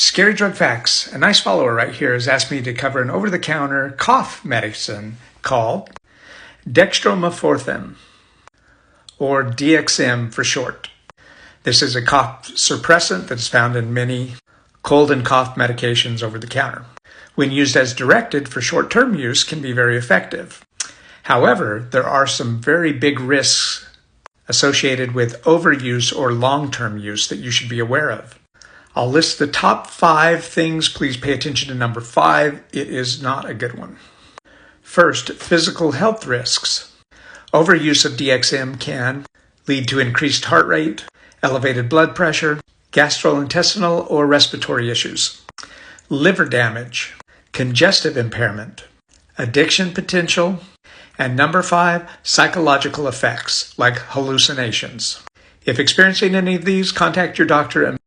Scary Drug Facts. A nice follower right here has asked me to cover an over-the-counter cough medicine called Dextromethorphan, or DXM for short. This is a cough suppressant that is found in many cold and cough medications over the counter. When used as directed for short-term use, can be very effective. However, there are some very big risks associated with overuse or long-term use that you should be aware of. I'll list the top 5 things. Please pay attention to number 5. It is not a good one. First, physical health risks. Overuse of DXM can lead to increased heart rate, elevated blood pressure, gastrointestinal or respiratory issues, liver damage, congestive impairment, addiction potential, and number 5, psychological effects like hallucinations. If experiencing any of these, contact your doctor